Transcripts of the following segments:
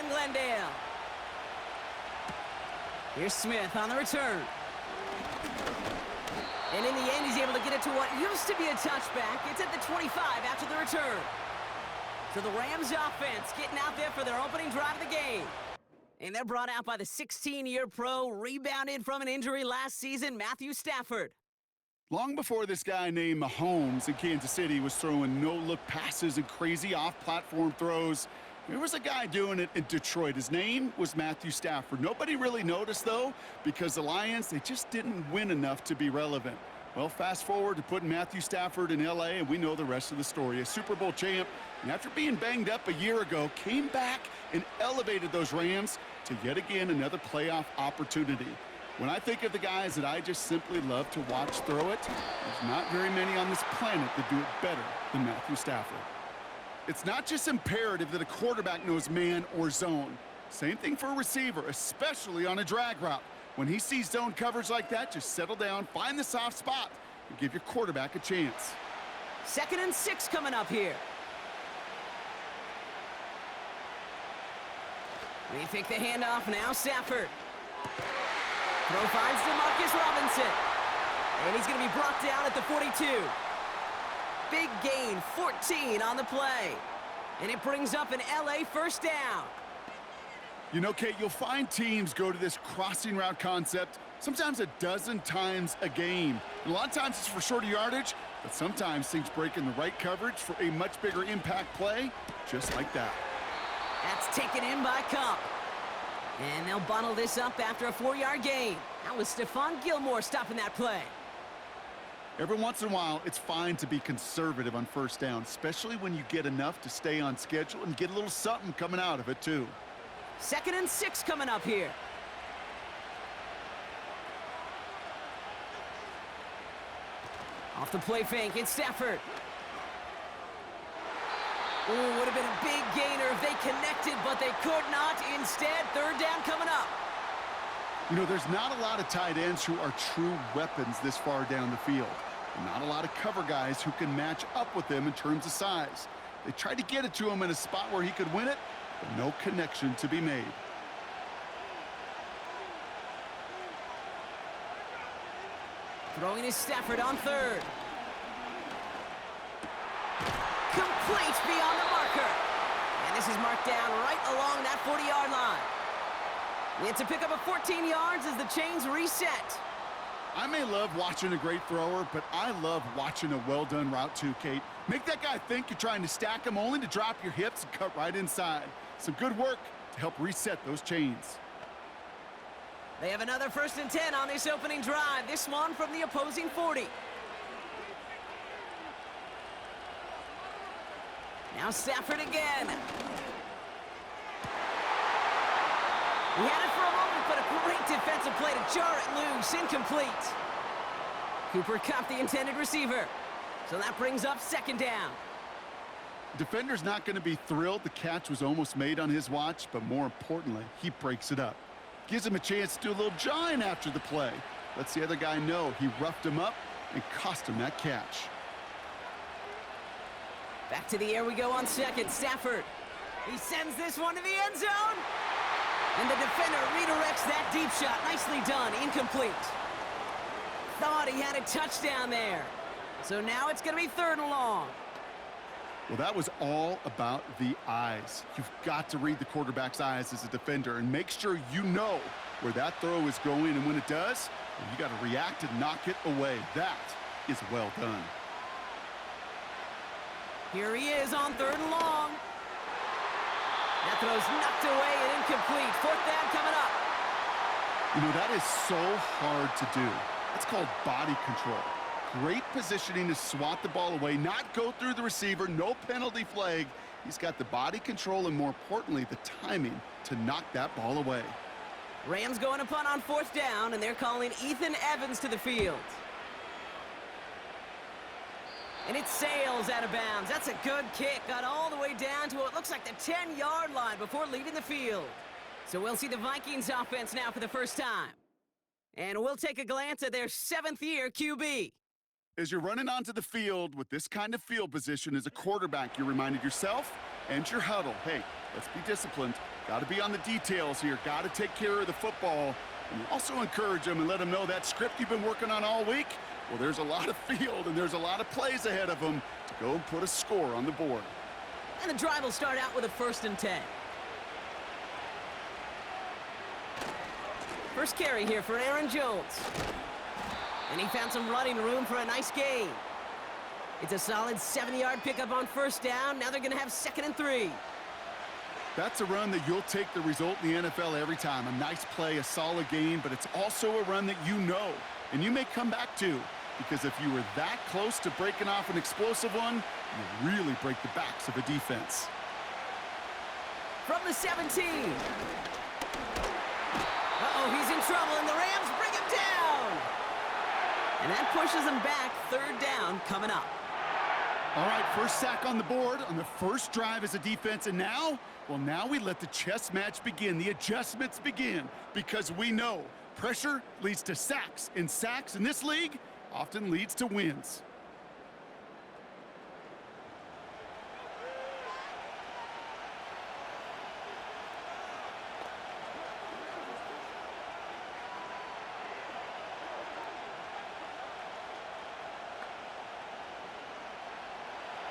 in Glendale. Here's Smith on the return. And in the end, he's able to get it to what used to be a touchback. It's at the 25 after the return. So the Rams offense getting out there for their opening drive of the game. And they're brought out by the 16-year pro, rebounded from an injury last season, Matthew Stafford. Long before this guy named Mahomes in Kansas City was throwing no-look passes and crazy off-platform throws, there was a guy doing it in Detroit. His name was Matthew Stafford. Nobody really noticed, though, because the Lions, they just didn't win enough to be relevant. Well, fast forward to putting Matthew Stafford in L.A., and we know the rest of the story. A Super Bowl champ, and after being banged up a year ago, came back and elevated those Rams to yet again another playoff opportunity. When I think of the guys that I just simply love to watch throw it, there's not very many on this planet that do it better than Matthew Stafford. It's not just imperative that a quarterback knows man or zone. Same thing for a receiver, especially on a drag route. When he sees zone coverage like that, just settle down, find the soft spot, and give your quarterback a chance. 2nd and 6 coming up here. They take the handoff now, Stafford. Throw finds DeMarcus Robinson. And he's going to be brought down at the 42. Big gain, 14 on the play. And it brings up an LA first down. You know, Kate, you'll find teams go to this crossing route concept sometimes a dozen times a game. And a lot of times it's for shorter yardage, but sometimes things break in the right coverage for a much bigger impact play, just like that. That's taken in by Cup. And they'll bottle this up after a 4-yard gain. That was Stephon Gilmore stopping that play. Every once in a while, it's fine to be conservative on first down, especially when you get enough to stay on schedule and get a little something coming out of it, too. 2nd and 6 coming up here. Off the play fake, it's Stafford. Ooh, would have been a big gainer if they connected, but they could not. Instead, 3rd down coming up. You know, there's not a lot of tight ends who are true weapons this far down the field. And not a lot of cover guys who can match up with them in terms of size. They tried to get it to him in a spot where he could win it, but no connection to be made. Throwing is Stafford on 3rd. Complete beyond the marker. And this is marked down right along that 40-yard line. We had to pick up a 14 yards as the chains reset. I may love watching a great thrower, but I love watching a well-done route too, Kate. Make that guy think you're trying to stack him only to drop your hips and cut right inside. Some good work to help reset those chains. They have another 1st and 10 on this opening drive, this one from the opposing 40. Now Stafford again. He had it for a moment, but a great defensive play to jar it loose, incomplete. Cooper Kupp, the intended receiver. So that brings up 2nd down. Defender's not going to be thrilled the catch was almost made on his watch, but more importantly, he breaks it up. Gives him a chance to do a little jawing after the play. Lets the other guy know he roughed him up and cost him that catch. Back to the air we go on 2nd. Stafford. He sends this one to the end zone. And the defender redirects that deep shot. Nicely done. Incomplete. Thought he had a touchdown there. So now it's going to be 3rd and long. Well, that was all about the eyes. You've got to read the quarterback's eyes as a defender and make sure you know where that throw is going. And when it does, you got to react and knock it away. That is well done. Here he is on 3rd and long. That throw's knocked away and incomplete. 4th down coming up. You know, that is so hard to do. That's called body control. Great positioning to swat the ball away, not go through the receiver, no penalty flag. He's got the body control and, more importantly, the timing to knock that ball away. Rams going to punt on 4th down, and they're calling Ethan Evans to the field. And it sails out of bounds. That's a good kick. Got all the way down to what looks like the 10-yard line before leaving the field. So we'll see the Vikings offense now for the first time. And we'll take a glance at their 7th-year QB. As you're running onto the field with this kind of field position as a quarterback, you reminded yourself and your huddle, hey, let's be disciplined. Got to be on the details here. Got to take care of the football. And also encourage them and let them know that script you've been working on all week, well, there's a lot of field and there's a lot of plays ahead of them to go and put a score on the board. And the drive will start out with a 1st and 10. First carry here for Aaron Jones. And he found some running room for a nice gain. It's a solid 70-yard pickup on 1st down. Now they're going to have 2nd and 3. That's a run that you'll take the result in the NFL every time. A nice play, a solid game, but it's also a run that you know and you may come back to, because if you were that close to breaking off an explosive one, you really break the backs of a defense. From the 17. Uh-oh, he's in trouble, and the Rams bring him down. And that pushes him back. 3rd down coming up. All right, first sack on the board on the first drive as a defense, and now, well, now we let the chess match begin, the adjustments begin, because we know pressure leads to sacks, and sacks in this league often leads to wins.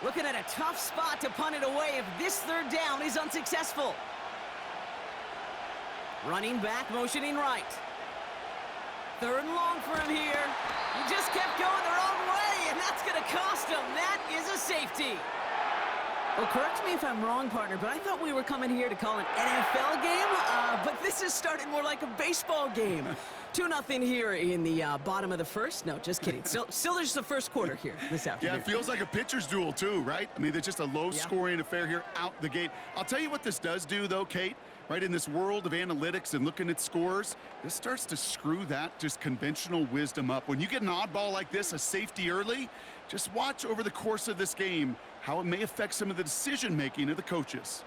Looking at a tough spot to punt it away if this 3rd down is unsuccessful. Running back, motioning right. 3rd and long for him here. He just kept going the wrong way, and that's going to cost him. That is a safety. Well, correct me if I'm wrong, partner, but I thought we were coming here to call an NFL game, but this is starting more like a baseball game. 2-0 here in the bottom of the 1st. No, just kidding. Still there's the 1st quarter here this afternoon. Yeah, it feels like a pitcher's duel too, right? I mean, it's just a low-scoring affair here out the gate. I'll tell you what this does do, though, Kate. Right, in this world of analytics and looking at scores, this starts to screw that just conventional wisdom up. When you get an oddball like this, a safety early, just watch over the course of this game how it may affect some of the decision-making of the coaches.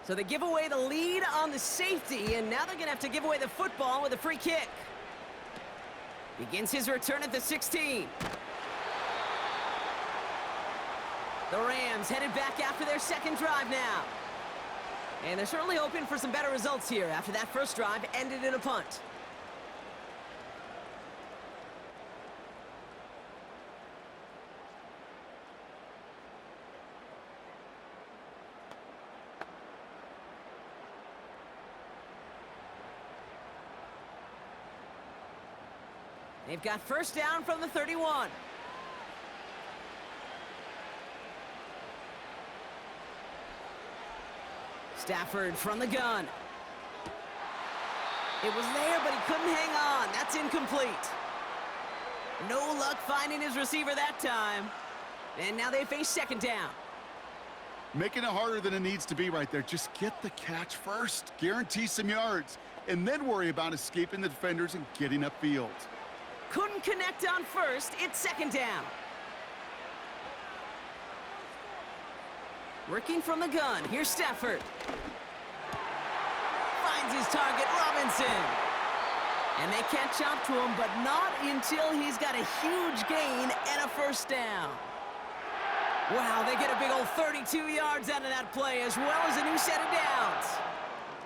So they give away the lead on the safety, and now they're going to have to give away the football with a free kick. Begins his return at the 16. The Rams headed back after their 2nd drive now. And they're certainly hoping for some better results here after that 1st drive ended in a punt. They've got 1st down from the 31. Stafford from the gun. It was there, but he couldn't hang on. That's incomplete. No luck finding his receiver that time. And now they face 2nd down. Making it harder than it needs to be right there. Just get the catch first. Guarantee some yards. And then worry about escaping the defenders and getting upfield. Couldn't connect on 1st. It's 2nd down. Working from the gun. Here's Stafford. Finds his target, Robinson. And they catch up to him, but not until he's got a huge gain and a 1st down. Wow, they get a big old 32 yards out of that play, as well as a new set of downs.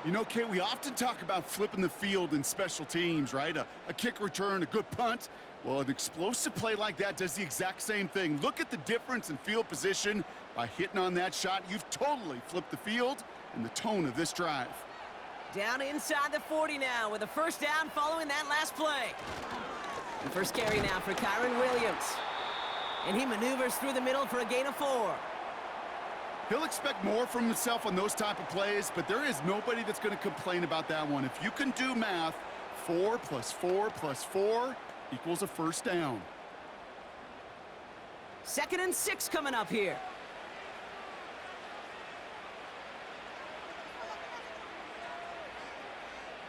You know, Kate, we often talk about flipping the field in special teams, right? A kick return, a good punt. Well, an explosive play like that does the exact same thing. Look at the difference in field position. By hitting on that shot, you've totally flipped the field and the tone of this drive. Down inside the 40 now with a 1st down following that last play. The first carry now for Kyron Williams. And he maneuvers through the middle for a gain of 4. He'll expect more from himself on those type of plays, but there is nobody that's going to complain about that one. If you can do math, 4 + 4 + 4 equals a 1st down. 2nd and 6 coming up here.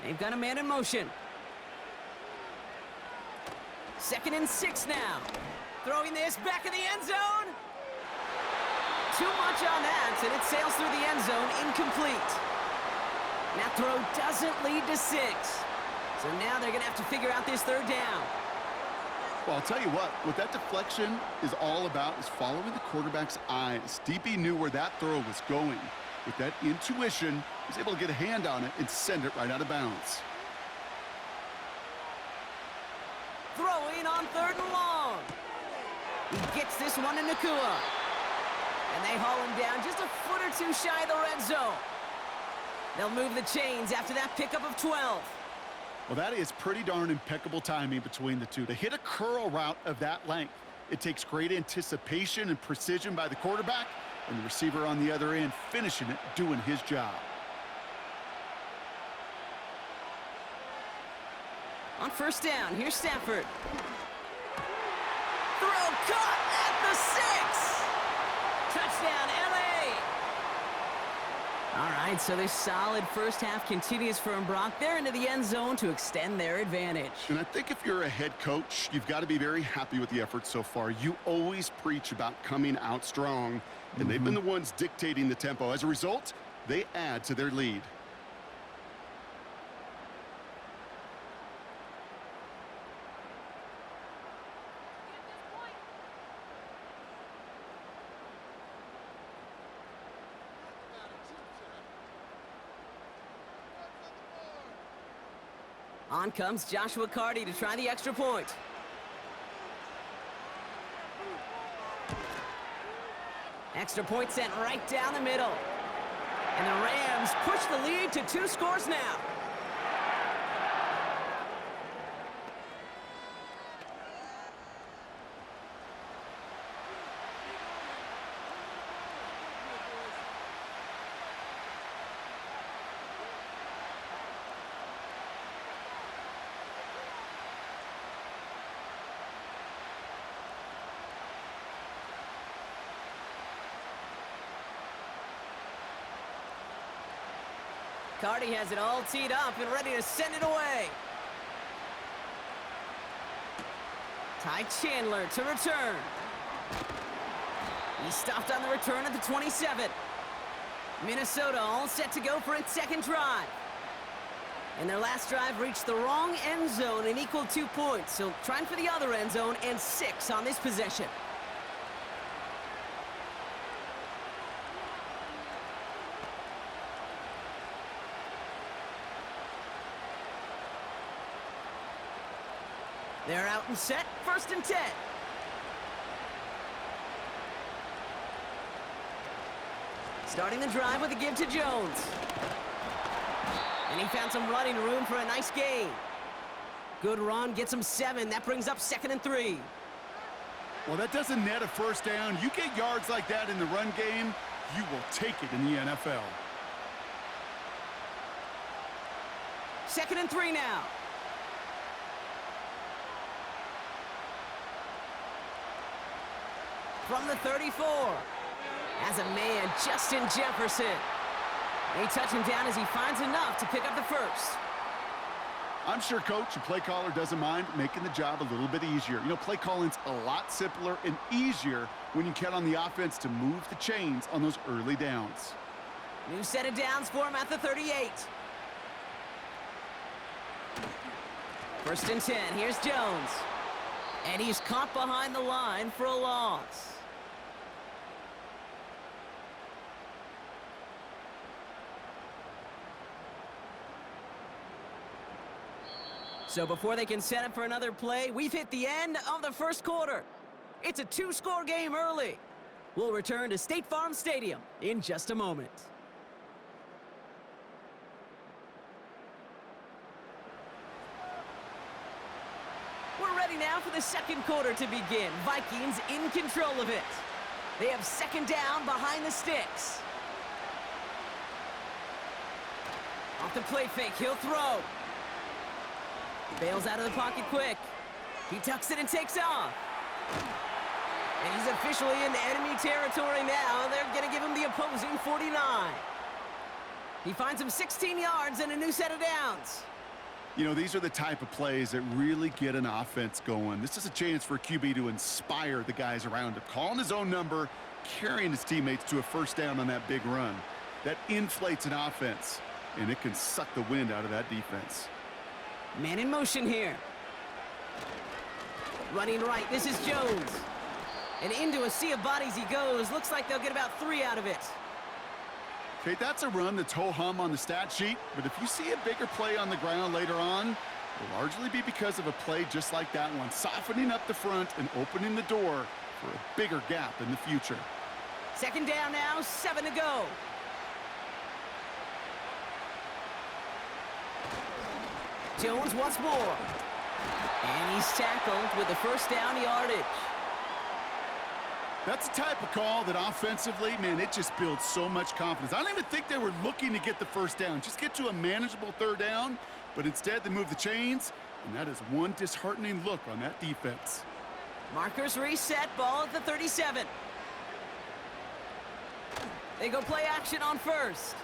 They've got a man in motion. 2nd and 6 now. Throwing this back in the end zone. Too much on that, and it sails through the end zone, incomplete. That throw doesn't lead to 6. So now they're going to have to figure out this 3rd down. Well, I'll tell you what that deflection is all about is following the quarterback's eyes. DB knew where that throw was going. With that intuition, he's able to get a hand on it and send it right out of bounds. Throwing on 3rd and long. He gets this one to Nakua. And they haul him down just a foot or two shy of the red zone. They'll move the chains after that pickup of 12. Well, that is pretty darn impeccable timing between the two. To hit a curl route of that length, it takes great anticipation and precision by the quarterback, and the receiver on the other end finishing it, doing his job. On 1st down, here's Stafford. Throw caught at the 6. Touchdown, LA. All right, so this solid first half continues for Brock. They're into the end zone to extend their advantage. And I think if you're a head coach, you've got to be very happy with the effort so far. You always preach about coming out strong, and they've been the ones dictating the tempo. As a result, they add to their lead. On comes Joshua Carty to try the extra point. Extra point sent right down the middle. And the Rams push the lead to 2 scores now. Carty has it all teed up and ready to send it away. Ty Chandler to return. He stopped on the return at the 27. Minnesota all set to go for its 2nd drive. And their last drive reached the wrong end zone and equaled 2 points. So trying for the other end zone and 6 on this possession. They're out and set, 1st and 10. Starting the drive with a give to Jones. And he found some running room for a nice gain. Good run, gets him 7. That brings up 2nd and 3. Well, that doesn't net a 1st down. You get yards like that in the run game, you will take it in the NFL. 2nd and 3 now. From the 34. As a man, Justin Jefferson. They touch him down as he finds enough to pick up the 1st. I'm sure coach and play caller doesn't mind making the job a little bit easier. You know, play calling's a lot simpler and easier when you count on the offense to move the chains on those early downs. New set of downs for him at the 38. 1st and 10. Here's Jones. And he's caught behind the line for a loss. So before they can set up for another play, we've hit the end of the 1st quarter. It's a 2-score game early. We'll return to State Farm Stadium in just a moment. We're ready now for the 2nd quarter to begin. Vikings in control of it. They have 2nd down behind the sticks. Off the play fake, he'll throw. Bails out of the pocket quick. He tucks it and takes off. And he's officially in enemy territory now. They're going to give him the opposing 49. He finds him 16 yards and a new set of downs. You know, these are the type of plays that really get an offense going. This is a chance for a QB to inspire the guys around him. Calling his own number, carrying his teammates to a 1st down on that big run. That inflates an offense, and it can suck the wind out of that defense. Man in motion here. Running right, this is Jones. And into a sea of bodies he goes. Looks like they'll get about 3 out of it. Okay, that's a run that's ho-hum on the stat sheet, but if you see a bigger play on the ground later on, it'll largely be because of a play just like that one, softening up the front and opening the door for a bigger gap in the future. 2nd down now, 7 to go. Jones once more. And he's tackled with the 1st down yardage. That's the type of call that offensively, man, it just builds so much confidence. I don't even think they were looking to get the 1st down. Just get to a manageable 3rd down, but instead they move the chains, and that is one disheartening look on that defense. Markers reset, ball at the 37. They go play action on 1st.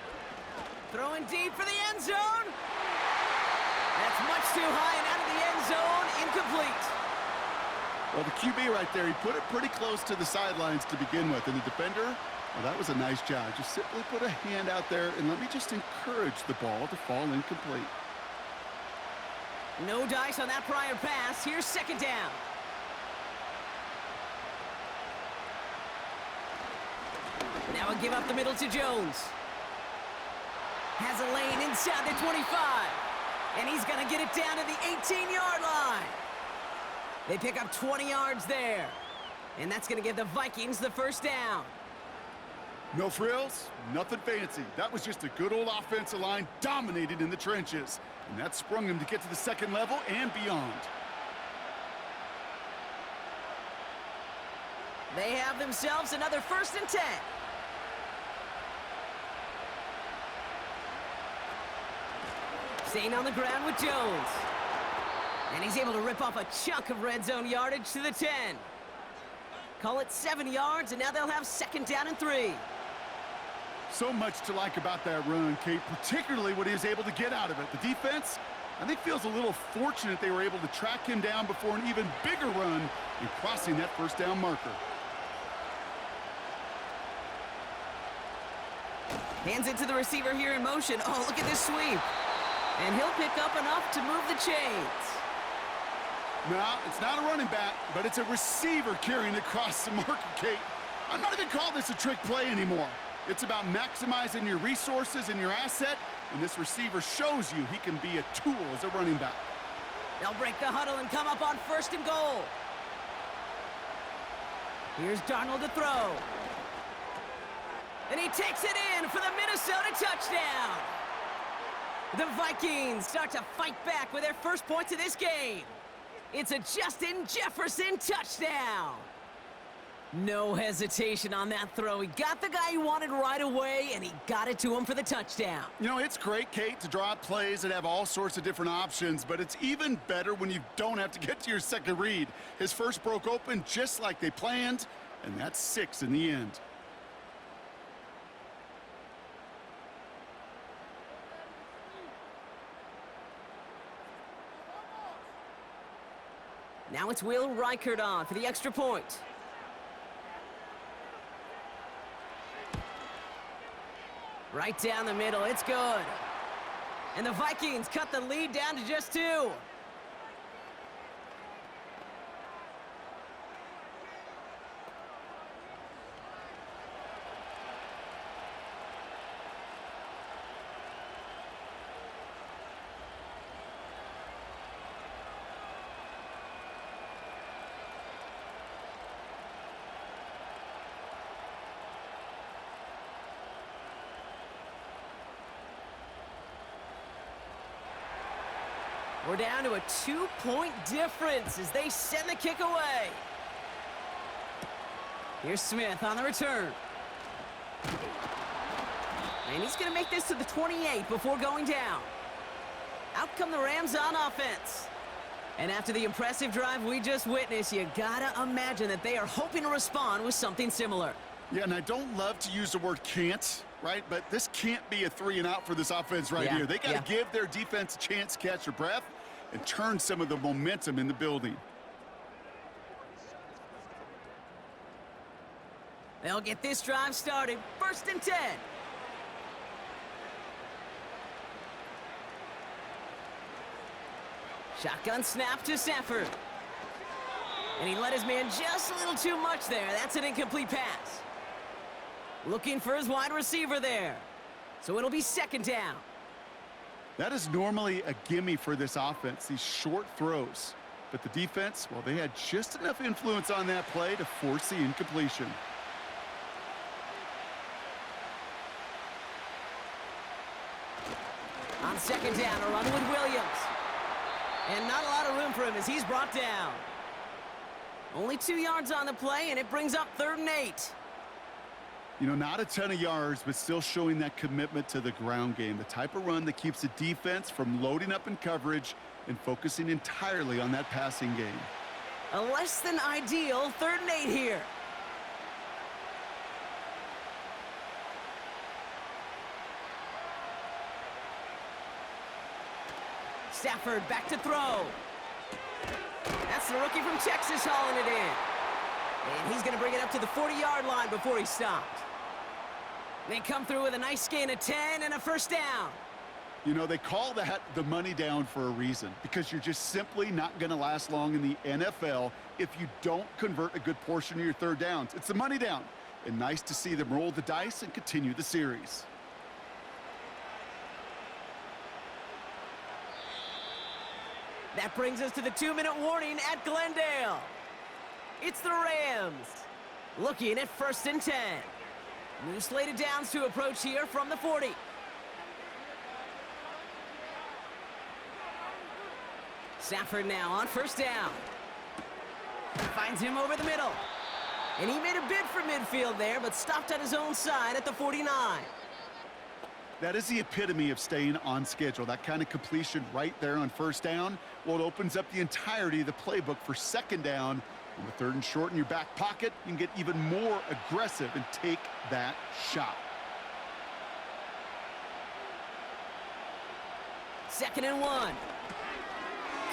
Throwing deep for the end zone. That's much too high and out of the end zone, incomplete. Well, the QB right there, he put it pretty close to the sidelines to begin with. And the defender, well, that was a nice job. Just simply put a hand out there and let me just encourage the ball to fall incomplete. No dice on that prior pass. Here's 2nd down. Now a give up the middle to Jones. Has a lane inside the 25. And he's going to get it down to the 18-yard line. They pick up 20 yards there. And that's going to give the Vikings the 1st down. No frills, nothing fancy. That was just a good old offensive line dominated in the trenches. And that sprung them to get to the 2nd level and beyond. They have themselves another 1st and 10. Staying on the ground with Jones. And he's able to rip off a chunk of red zone yardage to the 10. Call it 7 yards, and now they'll have 2nd down and 3. So much to like about that run, Kate, particularly what he was able to get out of it. The defense, I think, feels a little fortunate they were able to track him down before an even bigger run in crossing that 1st down marker. Hands it to the receiver here in motion. Oh, look at this sweep. And he'll pick up enough to move the chains. No, it's not a running back, but it's a receiver carrying it across the marker, Kate. I'm not even calling this a trick play anymore. It's about maximizing your resources and your asset, and this receiver shows you he can be a tool as a running back. They'll break the huddle and come up on 1st and goal. Here's Darnold to throw. And he takes it in for the Minnesota touchdown. The Vikings start to fight back with their 1st points of this game. It's a Justin Jefferson touchdown. No hesitation on that throw. He got the guy he wanted right away, and he got it to him for the touchdown. You know, it's great, Kate, to draw up plays that have all sorts of different options, but it's even better when you don't have to get to your 2nd read. His 1st broke open just like they planned, and that's 6 in the end. Now it's Will Reichert on for the extra point. Right down the middle, it's good. And the Vikings cut the lead down to just 2. We're down to a 2-point difference as they send the kick away. Here's Smith on the return. And he's going to make this to the 28 before going down. Out come the Rams on offense. And after the impressive drive we just witnessed, you gotta imagine that they are hoping to respond with something similar. Yeah, and I don't love to use the word can't, right? But this can't be a 3 and out for this offense right here. They got to give their defense a chance to catch their breath and turn some of the momentum in the building. They'll get this drive started. 1st and 10. Shotgun snap to Stafford. And he let his man just a little too much there. That's an incomplete pass. Looking for his wide receiver there. So it'll be second down. That is normally a gimme for this offense, these short throws. But the defense, well, they had just enough influence on that play to force the incompletion. On second down, a run with Williams. And not a lot of room for him as he's brought down. Only 2 yards on the play, and it brings up 3rd and 8. You know, not a ton of yards, but still showing that commitment to the ground game. The type of run that keeps the defense from loading up in coverage and focusing entirely on that passing game. A less than ideal 3rd and 8 here. Stafford back to throw. That's the rookie from Texas hauling it in. And he's going to bring it up to the 40-yard line before he stopped. They come through with a nice gain of 10 and a first down. You know, they call that the money down for a reason, because you're just simply not going to last long in the NFL if you don't convert a good portion of your 3rd downs. It's the money down. And nice to see them roll the dice and continue the series. That brings us to the 2-minute warning at Glendale. It's the Rams looking at 1st and 10. New slated downs to approach here from the 40. Stafford now on 1st down. Finds him over the middle. And he made a bid for midfield there, but stopped at his own side at the 49. That is the epitome of staying on schedule. That kind of completion right there on 1st down. Well, it opens up the entirety of the playbook for 2nd down. And with 3rd and short in your back pocket, you can get even more aggressive and take that shot. 2nd and 1.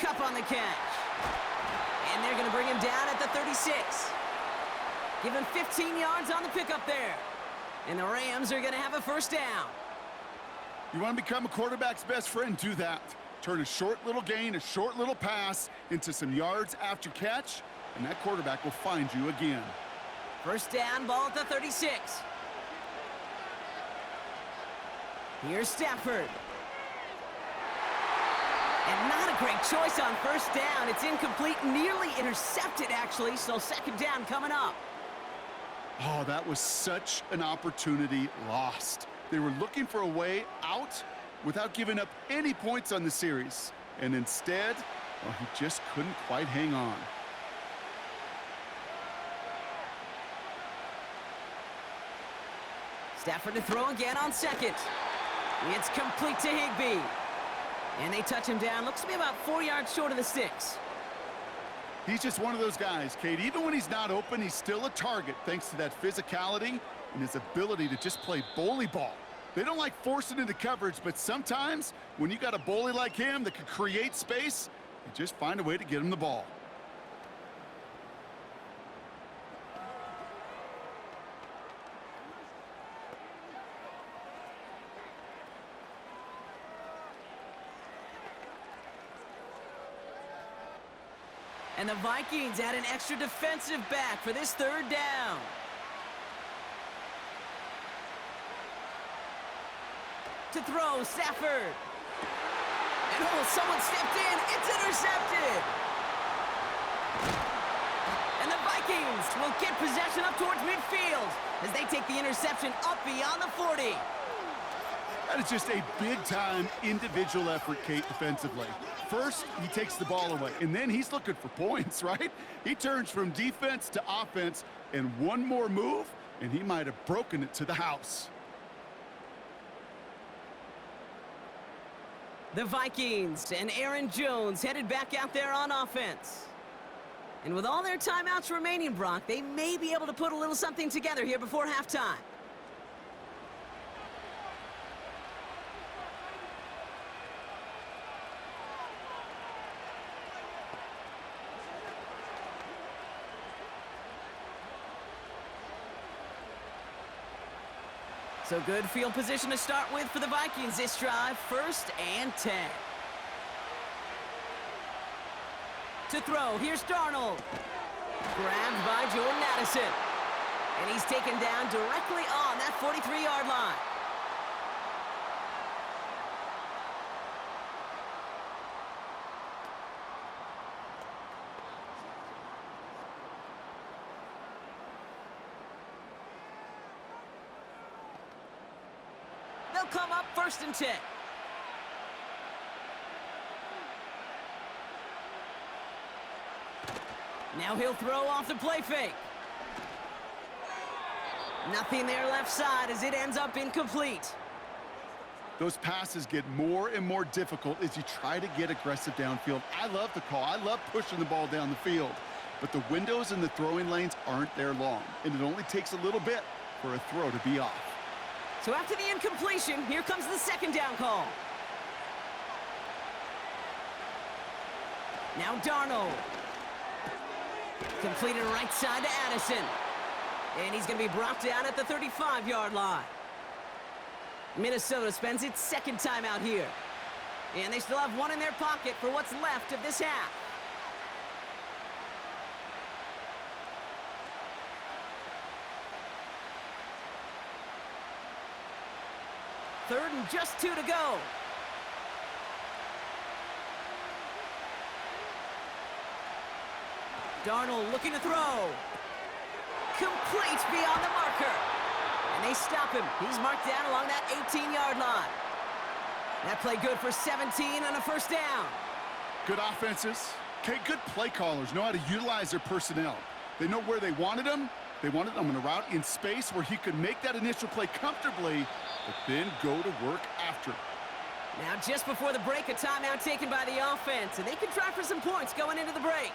Cup on the catch. And they're going to bring him down at the 36. Give him 15 yards on the pickup there. And the Rams are going to have a 1st down. You want to become a quarterback's best friend? Do that. Turn a short little gain, a short little pass into some yards after catch, and that quarterback will find you again. 1st down, ball at the 36. Here's Stafford. And not a great choice on 1st down. It's incomplete, nearly intercepted, actually, so 2nd down coming up. Oh, that was such an opportunity lost. They were looking for a way out without giving up any points on the series. And instead, well, he just couldn't quite hang on. Stafford to throw again on 2nd. It's complete to Higbee. And they touch him down. Looks to be about 4 yards short of the sticks. He's just one of those guys, Kate. Even when he's not open, he's still a target thanks to that physicality and his ability to just play bully ball. They don't like forcing into coverage, but sometimes when you got a bully like him that can create space, you just find a way to get him the ball. And the Vikings add an extra defensive back for this 3rd down. To throw, Stafford. And oh, someone stepped in. It's intercepted. And the Vikings will get possession up towards midfield as they take the interception up beyond the 40. That is just a big-time individual effort, Kate, defensively. First, he takes the ball away, and then he's looking for points, right? He turns from defense to offense, and one more move, and he might have broken it to the house. The Vikings and Aaron Jones headed back out there on offense. And with all their timeouts remaining, Brock, they may be able to put a little something together here before halftime. So good field position to start with for the Vikings this drive. 1st and 10. To throw, here's Darnold. Grabbed by Jordan Addison. And he's taken down directly on that 43-yard line. They'll come up 1st and 10. Now he'll throw off the play fake. Nothing there left side as it ends up incomplete. Those passes get more and more difficult as you try to get aggressive downfield. I love the call. I love pushing the ball down the field. But the windows in the throwing lanes aren't there long, and it only takes a little bit for a throw to be off. So after the incompletion, here comes the 2nd down call. Now Darnold. Completed right side to Addison. And he's going to be brought down at the 35-yard line. Minnesota spends its 2nd time out here. And they still have one in their pocket for what's left of this half. Third and just 2 to go. Darnold looking to throw. Complete beyond the marker. And they stop him. He's marked down along that 18-yard line. That play good for 17 on a 1st down. Good offenses. Okay, good play callers know how to utilize their personnel. They know where they wanted them. They wanted them in a route in space where he could make that initial play comfortably, but then go to work after. Now just before the break, a timeout taken by the offense, and they can try for some points going into the break.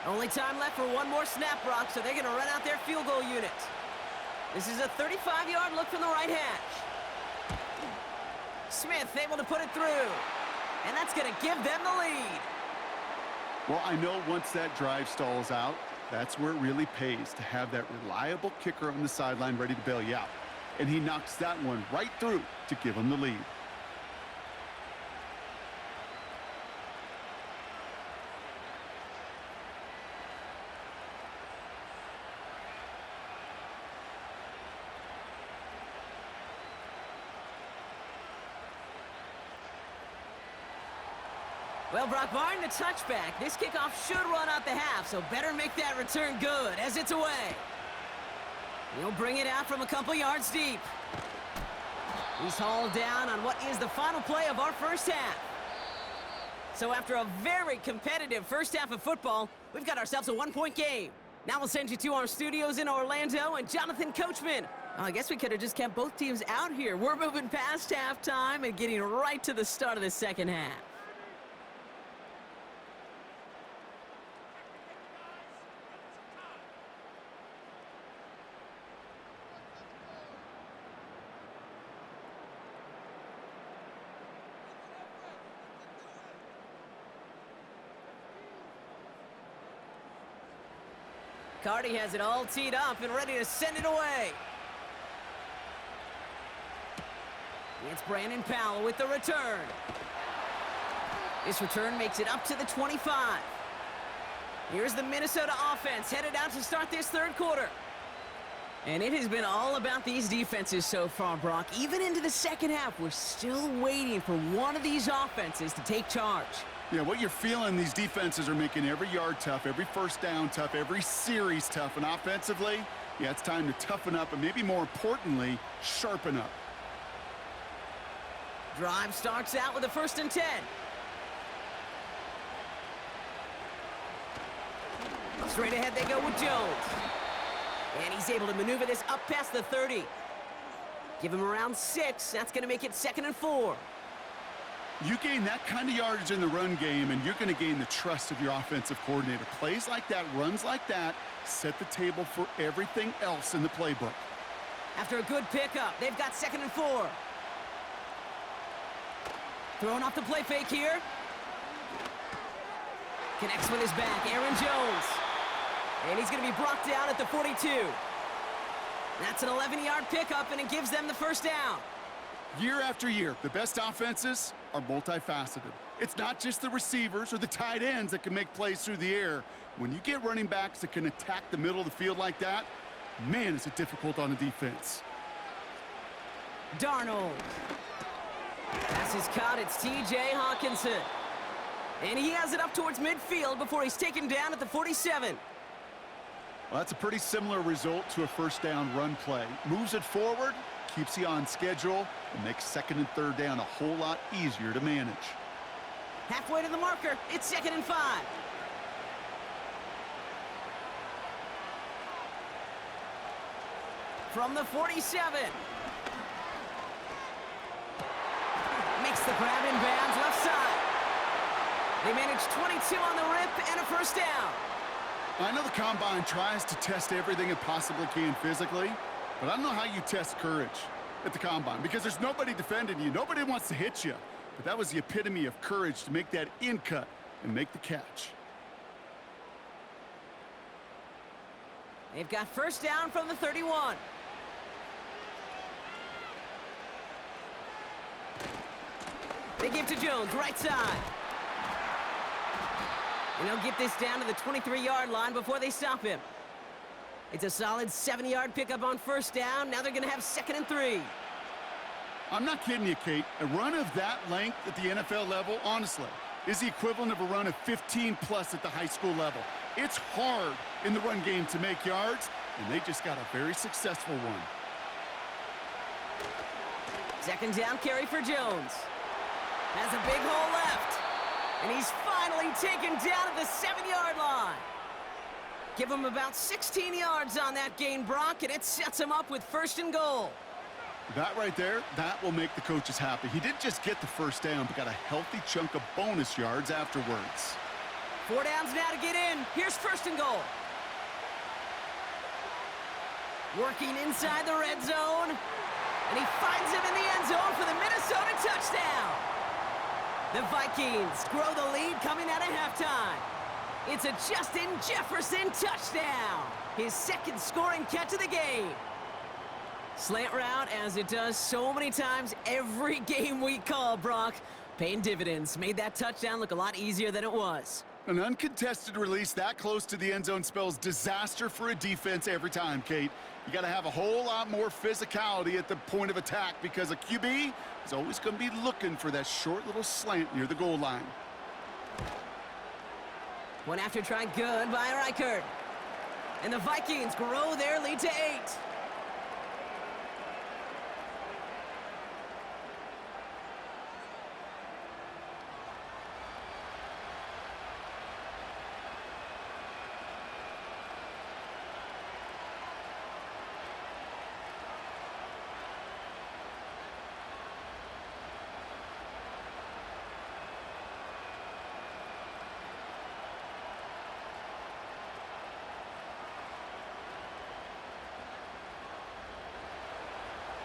Only time left for one more snap, Brock, so they're going to run out their field goal unit. This is a 35-yard look from the right hash. Smith able to put it through. And that's going to give them the lead. Well, I know once that drive stalls out, that's where it really pays to have that reliable kicker on the sideline ready to bail you out. And he knocks that one right through to give them the lead. Well, Brock, barring the touchback, this kickoff should run out the half, so better make that return good as it's away. He'll bring it out from a couple yards deep. He's hauled down on what is the final play of our 1st half. So after a very competitive 1st half of football, we've got ourselves a 1-point game. Now we'll send you to our studios in Orlando and Jonathan Coachman. Oh, I guess we could have just kept both teams out here. We're moving past halftime and getting right to the start of the 2nd half. Cardi has it all teed up and ready to send it away. It's Brandon Powell with the return. This return makes it up to the 25. Here's the Minnesota offense headed out to start this 3rd quarter. And it has been all about these defenses so far, Brock. Even into the 2nd half, we're still waiting for one of these offenses to take charge. Yeah, what you're feeling, these defenses are making every yard tough, every 1st down tough, every series tough. And offensively, yeah, it's time to toughen up and maybe more importantly, sharpen up. Drive starts out with a 1st and 10. Straight ahead they go with Jones. And he's able to maneuver this up past the 30. Give him around 6. That's going to make it 2nd and 4. You gain that kind of yardage in the run game, and you're going to gain the trust of your offensive coordinator. Plays like that, runs like that, set the table for everything else in the playbook. After a good pickup, they've got 2nd and 4. Throwing off the play fake here. Connects with his back, Aaron Jones. And he's going to be brought down at the 42. That's an 11-yard pickup, and it gives them the first down. Year after year, the best offenses are multifaceted. It's not just the receivers or the tight ends that can make plays through the air. When you get running backs that can attack the middle of the field like that, man, is it difficult on the defense. Darnold. Pass is caught. It's T.J. Hawkinson. And he has it up towards midfield before he's taken down at the 47. Well, that's a pretty similar result to a first down run play. Moves it forward, keeps you on schedule, and makes second and third down a whole lot easier to manage. Halfway to the marker. It's 2nd and 5. From the 47. Makes the grab in bounds left side. They manage 22 on the rip and a first down. I know the Combine tries to test everything it possibly can physically, but I don't know how you test courage at the Combine because there's nobody defending you. Nobody wants to hit you. But that was the epitome of courage to make that in cut and make the catch. They've got first down from the 31. They give to Jones, right side. And he'll get this down to the 23-yard line before they stop him. It's a solid 7-yard pickup on first down. Now they're going to have 2nd and 3. I'm not kidding you, Kate. A run of that length at the NFL level, honestly, is the equivalent of a run of 15-plus at the high school level. It's hard in the run game to make yards, and they just got a very successful one. 2nd down carry for Jones. Has a big hole left. And he's finally taken down at the 7-yard line. Give him about 16 yards on that gain, Brock, and it sets him up with 1st and goal. That right there, that will make the coaches happy. He didn't just get the first down, but got a healthy chunk of bonus yards afterwards. 4 downs now to get in. Here's 1st and goal. Working inside the red zone. And he finds him in the end zone for the Minnesota touchdown. The Vikings grow the lead coming out of halftime. It's a Justin Jefferson touchdown. His 2nd scoring catch of the game. Slant route, as it does so many times every game we call, Brock. Paying dividends. Made that touchdown look a lot easier than it was. An uncontested release that close to the end zone spells disaster for a defense every time, Kate. You got to have a whole lot more physicality at the point of attack because a QB is always going to be looking for that short little slant near the goal line. One after try good by Reichert. And the Vikings grow their lead to 8.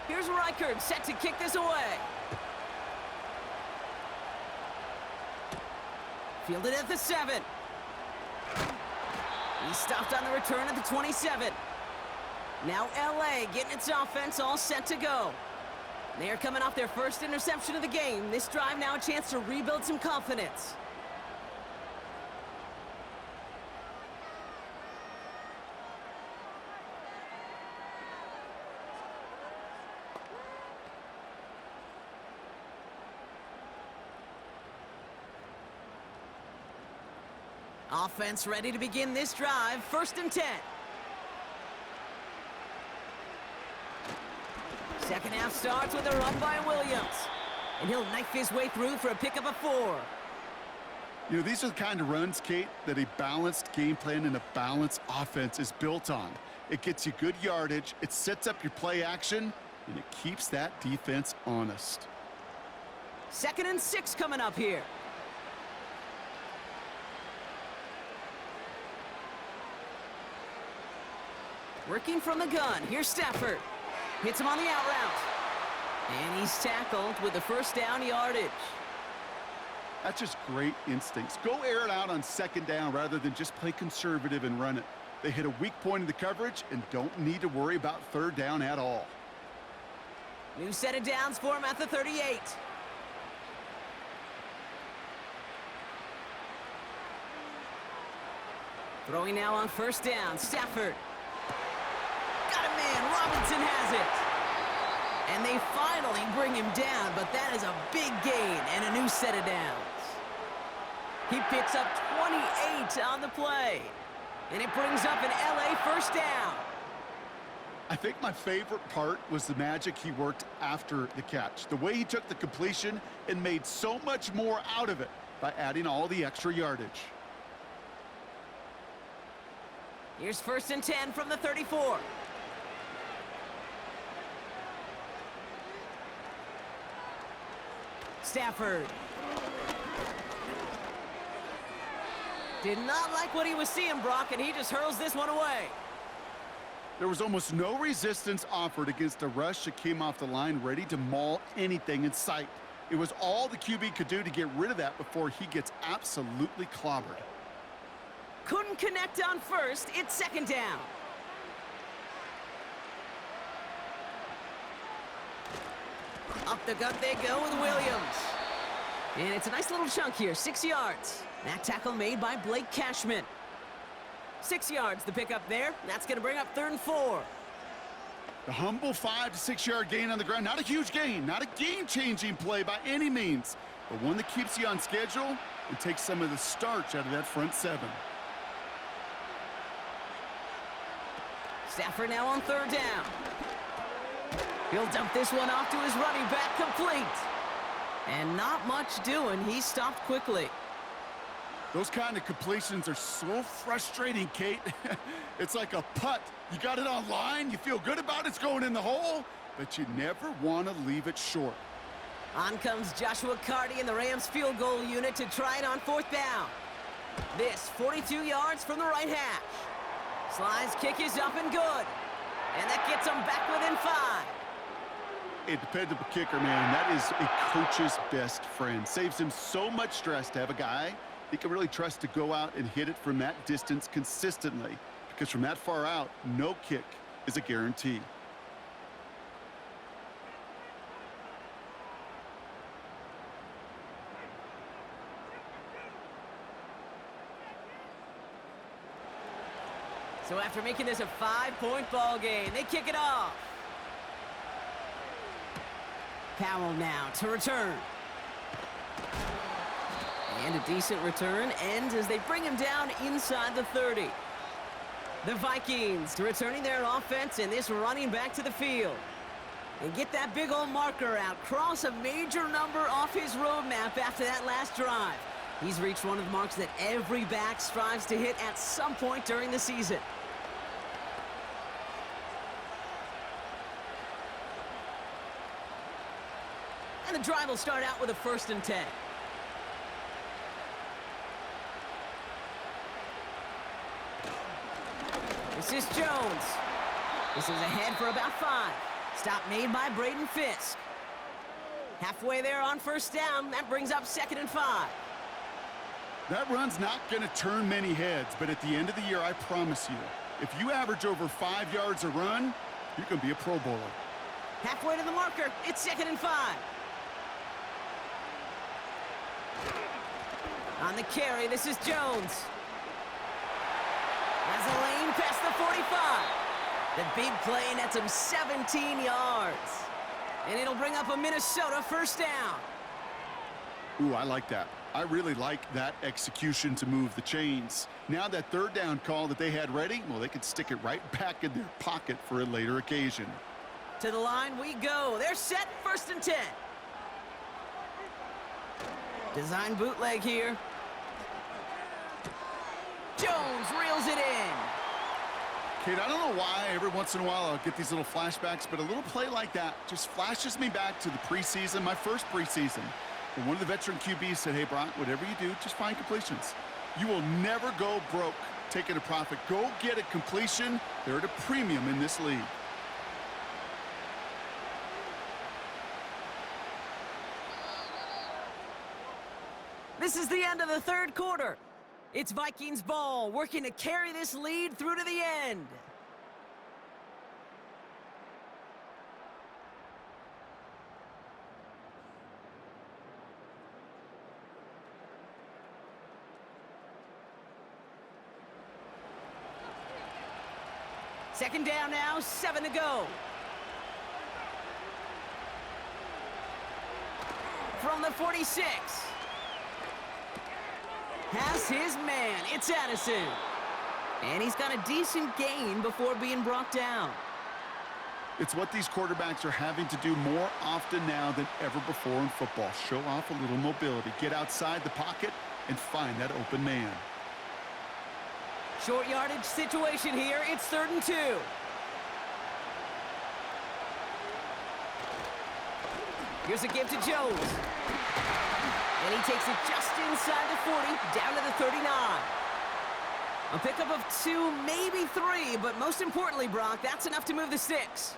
Here's Reichert set to kick this away. Fielded at the 7. He stopped on the return at the 27. Now LA getting its offense all set to go. They are coming off their first interception of the game. This drive now a chance to rebuild some confidence. Offense ready to begin this drive. 1st and 10. 2nd half starts with a run by Williams. And he'll knife his way through for a pickup of 4. You know, these are the kind of runs, Kate, that a balanced game plan and a balanced offense is built on. It gets you good yardage, it sets up your play action, and it keeps that defense honest. 2nd and 6 coming up here. Working from the gun. Here's Stafford. Hits him on the out route. And he's tackled with the 1st down yardage. That's just great instincts. Go air it out on 2nd down rather than just play conservative and run it. They hit a weak point in the coverage and don't need to worry about third down at all. New set of downs for him at the 38. Throwing now on first down, Stafford. Got a man, Robinson has it. And they finally bring him down, but that is a big gain and a new set of downs. He picks up 28 on the play. And it brings up an LA first down. I think my favorite part was the magic he worked after the catch. The way he took the completion and made so much more out of it by adding all the extra yardage. Here's first and 10 from the 34. Stafford. Did not like what he was seeing, Brock, and he just hurls this one away. There was almost no resistance offered against a rush that came off the line ready to maul anything in sight. It was all the QB could do to get rid of that before he gets absolutely clobbered. Couldn't connect on first. It's second down. Up the gut they go with Williams. And it's a nice little chunk here, 6 yards. That tackle made by Blake Cashman. 6 yards, the pickup there. That's going to bring up 3rd and 4. The humble 5 to 6 yard gain on the ground. Not a huge gain, not a game-changing play by any means, but one that keeps you on schedule and takes some of the starch out of that front 7. Stafford now on 3rd down. He'll dump this one off to his running back, complete. And not much doing. He stopped quickly. Those kind of completions are so frustrating, Kate. It's like a putt. You got it on line, you feel good about it's going in the hole, but you never want to leave it short. On comes Joshua Carty in the Rams field goal unit to try it on 4th down. This 42 yards from the right hash. Sly's kick is up and good. And that gets him back within 5. A dependable kicker, man. That is a coach's best friend. Saves him so much stress to have a guy he can really trust to go out and hit it from that distance consistently. Because from that far out, no kick is a guarantee. So after making this a 5-point ball game, they kick it off. Powell now to return. And a decent return ends as they bring him down inside the 30. The Vikings returning their offense and this running back to the field. And get that big old marker out. Cross a major number off his roadmap after that last drive. He's reached one of the marks that every back strives to hit at some point during the season. And the drive will start out with a 1st and 10. This is Jones. This is ahead for about 5. Stop made by Braden Fisk. Halfway there on 1st down. That brings up 2nd and 5. That run's not going to turn many heads, but at the end of the year, I promise you, if you average over 5 yards a run, you're going to be a Pro Bowler. Halfway to the marker. It's 2nd and 5. On the carry, this is Jones. Has a lane past the 45. The big play nets him 17 yards. And it'll bring up a Minnesota 1st down. Ooh, I like that. I really like that execution to move the chains. Now that 3rd down call that they had ready, well, they could stick it right back in their pocket for a later occasion. To the line we go. They're set, 1st and 10. Design bootleg here. Jones reels it in. Kate, I don't know why every once in a while I'll get these little flashbacks, but a little play like that just flashes me back to the preseason, my first preseason. And one of the veteran QBs said, hey, Brock, whatever you do, just find completions. You will never go broke taking a profit. Go get a completion. They're at a premium in this league. This is the end of the 3rd quarter. It's Vikings ball, working to carry this lead through to the end. Second down now, 7 to go. From the 46. Has his man. It's Addison. And he's got a decent gain before being brought down. It's what these quarterbacks are having to do more often now than ever before in football. Show off a little mobility. Get outside the pocket and find that open man. Short yardage situation here. It's 3rd and 2. Here's a give to Jones. And he takes it just inside the 40, down to the 39. A pickup of 2, maybe 3, but most importantly, Brock, that's enough to move the sticks.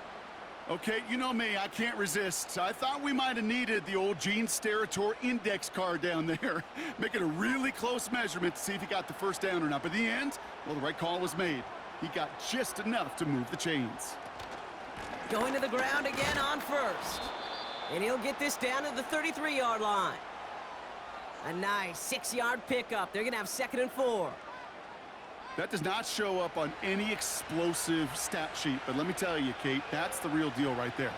Okay, you know me, I can't resist. I thought we might have needed the old Gene Steratore index card down there. Make it a really close measurement to see if he got the first down or not. But in the end, well, the right call was made. He got just enough to move the chains. Going to the ground again on first. And he'll get this down to the 33-yard line. A nice 6-yard pickup. They're going to have 2nd and 4. That does not show up on any explosive stat sheet, but let me tell you, Kate, that's the real deal right there.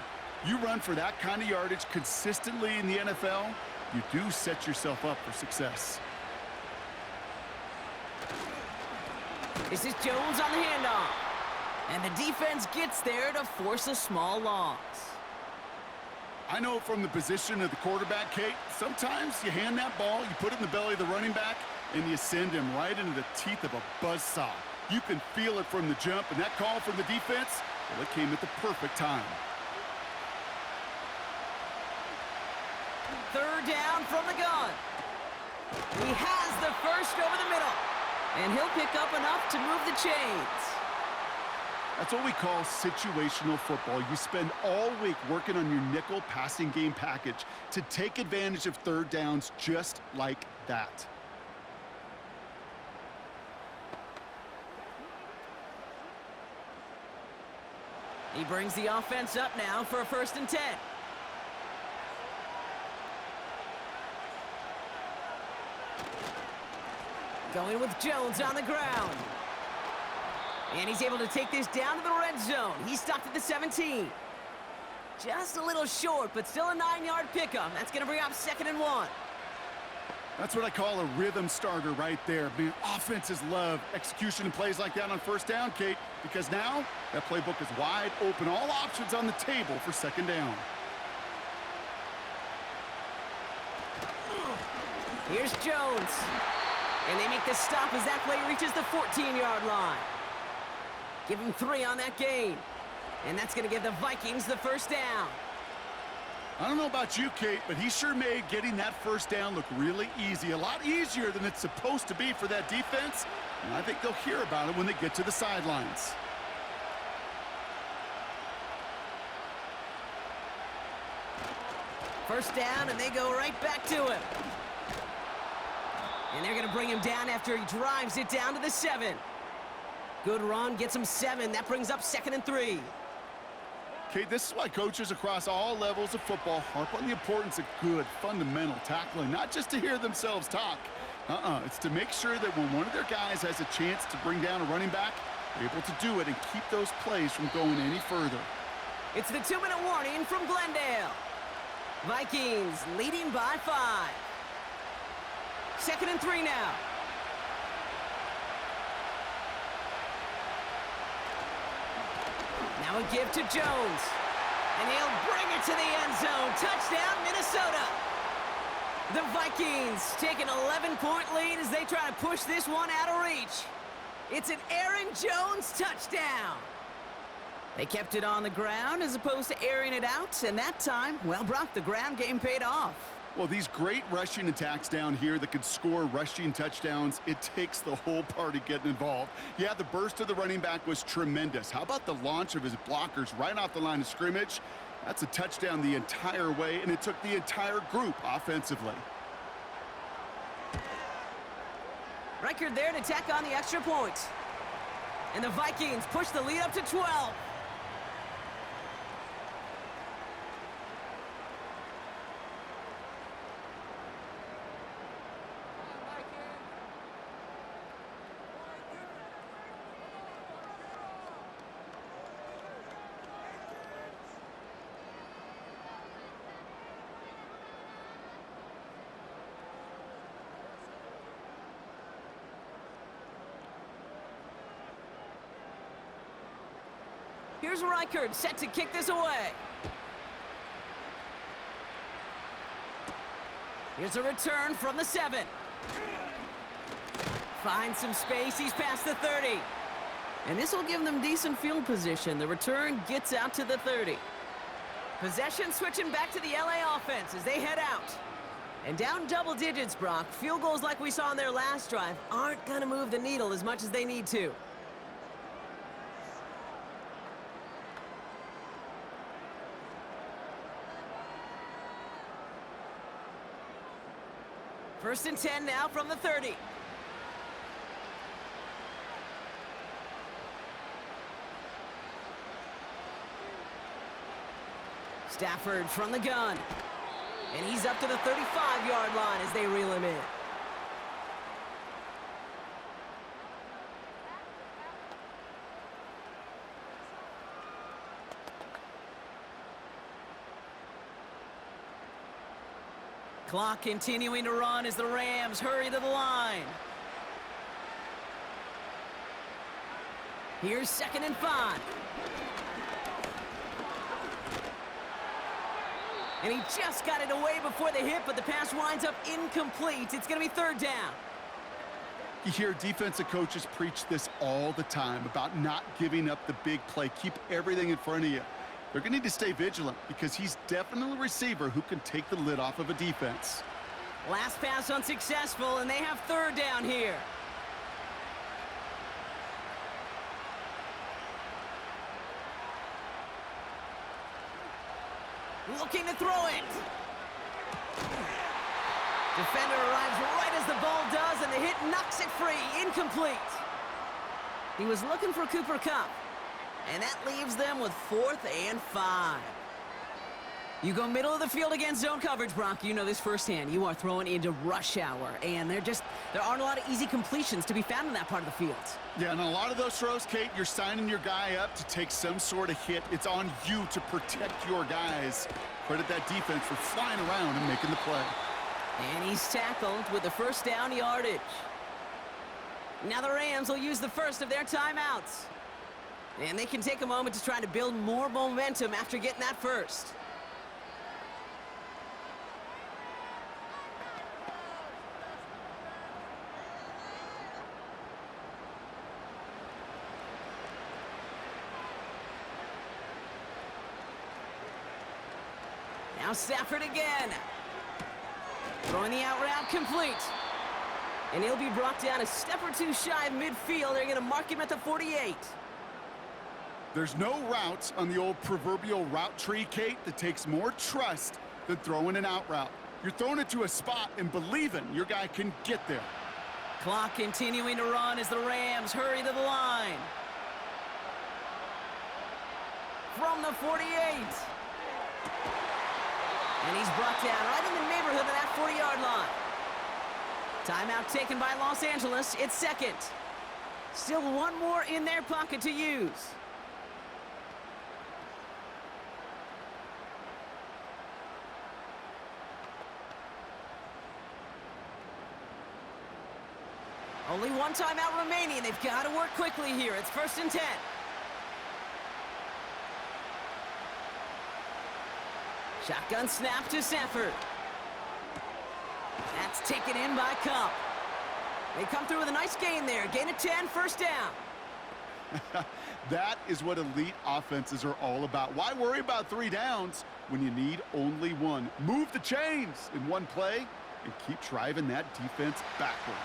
You run for that kind of yardage consistently in the NFL, you do set yourself up for success. This is Jones on the handoff. And the defense gets there to force a small loss. I know from the position of the quarterback, Kate, sometimes you hand that ball, you put it in the belly of the running back, and you send him right into the teeth of a buzzsaw. You can feel it from the jump, and that call from the defense, well, it came at the perfect time. 3rd down from the gun. He has the first over the middle, and he'll pick up enough to move the chains. That's what we call situational football. You spend all week working on your nickel passing game package to take advantage of 3rd downs just like that. He brings the offense up now for a 1st and 10. Going with Jones on the ground. And he's able to take this down to the red zone. He's stopped at the 17. Just a little short, but still a 9-yard pickup. That's going to bring up 2nd and 1. That's what I call a rhythm starter right there. Man, offenses love execution and plays like that on 1st down, Kate, because now that playbook is wide open. All options on the table for 2nd down. Here's Jones. And they make the stop as that play reaches the 14-yard line. Give him 3 on that gain. And that's going to give the Vikings the 1st down. I don't know about you, Kate, but he sure made getting that 1st down look really easy. A lot easier than it's supposed to be for that defense. And I think they'll hear about it when they get to the sidelines. First down, and they go right back to him. And they're going to bring him down after he drives it down to the 7. Good run, gets him 7. That brings up 2nd and 3. Okay, this is why coaches across all levels of football harp on the importance of good, fundamental tackling, not just to hear themselves talk. It's to make sure that when one of their guys has a chance to bring down a running back, they're able to do it and keep those plays from going any further. It's the 2-minute warning from Glendale. Vikings leading by 5. 2nd and 3 now. Now a give to Jones. And he'll bring it to the end zone. Touchdown, Minnesota. The Vikings take an 11-point lead as they try to push this one out of reach. It's an Aaron Jones touchdown. They kept it on the ground as opposed to airing it out. And that time, well, Brock, the ground game paid off. Well, these great rushing attacks down here that could score rushing touchdowns, it takes the whole party getting involved. Yeah, the burst of the running back was tremendous. How about the launch of his blockers right off the line of scrimmage? That's a touchdown the entire way, and it took the entire group offensively. Record there to tack on the extra point. And the Vikings push the lead up to 12. Here's Reichard set to kick this away. Here's a return from the 7. Finds some space, he's past the 30. And this will give them decent field position. The return gets out to the 30. Possession switching back to the LA offense as they head out. And down double digits, Brock. Field goals like we saw in their last drive aren't going to move the needle as much as they need to. First and 10 now from the 30. Stafford from the gun. And he's up to the 35-yard line as they reel him in. Clock continuing to run as the Rams hurry to the line. Here's 2nd and 5. And he just got it away before the hit, but the pass winds up incomplete. It's going to be 3rd down. You hear defensive coaches preach this all the time about not giving up the big play. Keep everything in front of you. They're going to need to stay vigilant because he's definitely a receiver who can take the lid off of a defense. Last pass unsuccessful, and they have 3rd down here. Looking to throw it. Defender arrives right as the ball does, and the hit knocks it free. Incomplete. He was looking for Cooper Kupp. And that leaves them with 4th and 5. You go middle of the field against zone coverage, Brock. You know this firsthand. You are throwing into rush hour. And there aren't a lot of easy completions to be found in that part of the field. Yeah, and a lot of those throws, Kate, you're signing your guy up to take some sort of hit. It's on you to protect your guys. Credit that defense for flying around and making the play. And he's tackled with the 1st down yardage. Now the Rams will use the first of their timeouts. And they can take a moment to try to build more momentum after getting that first. Now Stafford again. Throwing the out route complete. And he'll be brought down a step or two shy of midfield. They're going to mark him at the 48. There's no route on the old proverbial route tree, Kate, that takes more trust than throwing an out route. You're throwing it to a spot and believing your guy can get there. Clock continuing to run as the Rams hurry to the line. From the 48. And he's brought down right in the neighborhood of that 40-yard line. Timeout taken by Los Angeles. It's 2nd. Still one more in their pocket to use. Only one timeout remaining. They've got to work quickly here. It's 1st and 10. Shotgun snap to Stafford. That's taken in by Kupp. They come through with a nice gain there. Gain of 10, 1st down. That is what elite offenses are all about. Why worry about 3 downs when you need only 1? Move the chains in one play and keep driving that defense backwards.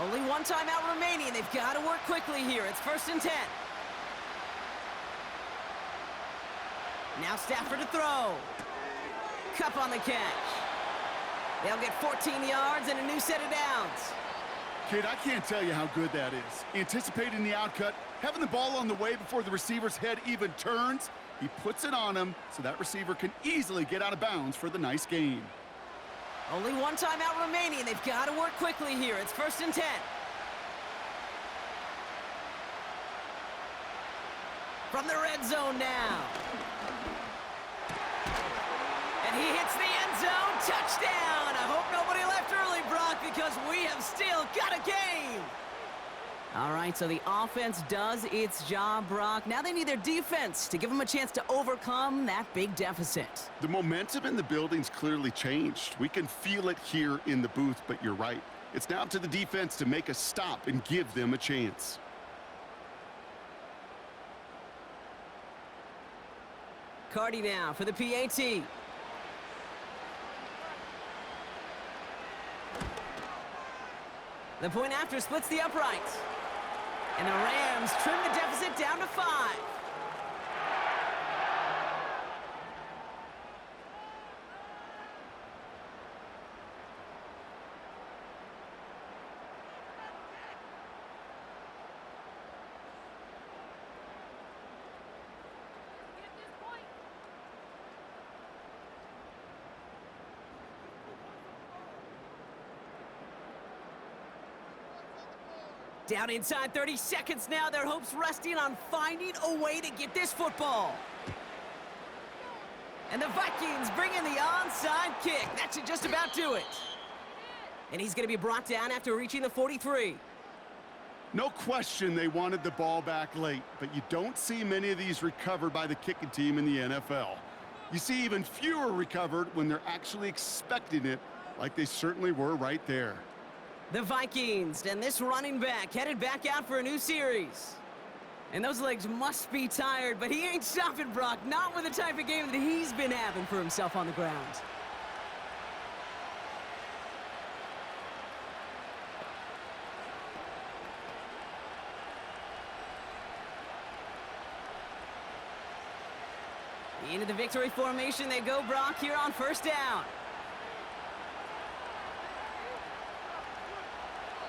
Only one timeout remaining. They've got to work quickly here. It's 1st and 10. Now Stafford to throw. Kupp on the catch. They'll get 14 yards and a new set of downs. Kid, I can't tell you how good that is. Anticipating the outcut, having the ball on the way before the receiver's head even turns, he puts it on him so that receiver can easily get out of bounds for the nice gain. Only one timeout remaining. They've got to work quickly here. It's 1st and 10. From the red zone now. And he hits the end zone. Touchdown! I hope nobody left early, Brock, because we have still got a game. All right, so the offense does its job, Brock. Now they need their defense to give them a chance to overcome that big deficit. The momentum in the building's clearly changed. We can feel it here in the booth, but you're right. It's now up to the defense to make a stop and give them a chance. Cardi now for the PAT. The point after splits the uprights. And the Rams trim the deficit down to 5. Down inside 30 seconds now. Their hopes resting on finding a way to get this football. And the Vikings bring in the onside kick. That should just about do it. And he's going to be brought down after reaching the 43. No question they wanted the ball back late, but you don't see many of these recovered by the kicking team in the NFL. You see even fewer recovered when they're actually expecting it, like they certainly were right there. The Vikings and this running back headed back out for a new series. And those legs must be tired, but he ain't stopping, Brock. Not with the type of game that he's been having for himself on the ground. Into the victory formation they go, Brock, here on 1st down.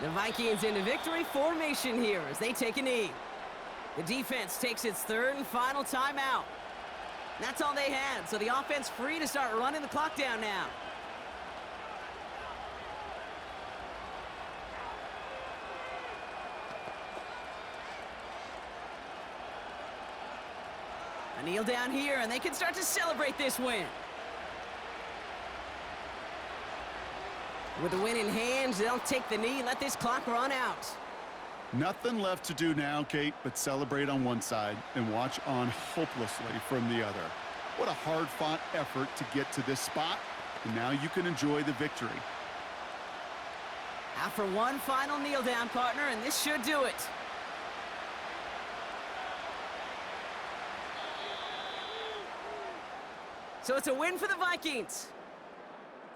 The Vikings into victory formation here as they take a knee. The defense takes its 3rd and final timeout. That's all they had, so the offense free to start running the clock down now. A kneel down here, and they can start to celebrate this win. With the win in hand, they'll take the knee and let this clock run out. Nothing left to do now, Kate, but celebrate on one side and watch on hopelessly from the other. What a hard-fought effort to get to this spot, and now you can enjoy the victory. Out for one final kneel down, partner, and this should do it. So it's a win for the Vikings.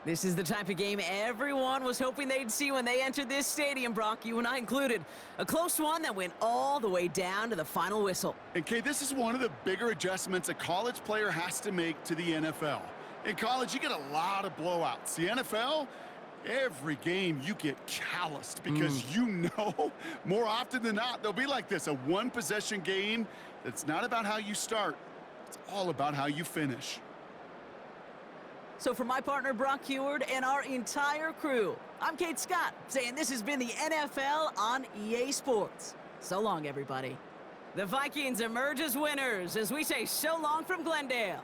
This is the type of game everyone was hoping they'd see when they entered this stadium, Brock, you and I included. A close one that went all the way down to the final whistle. And Kate, this is one of the bigger adjustments a college player has to make to the NFL. In college, you get a lot of blowouts. The NFL, every game you get calloused because you know more often than not they'll be like this, a one-possession game that's not about how you start. It's all about how you finish. So for my partner, Brock Heward, and our entire crew, I'm Kate Scott, saying this has been the NFL on EA Sports. So long, everybody. The Vikings emerge as winners as we say so long from Glendale.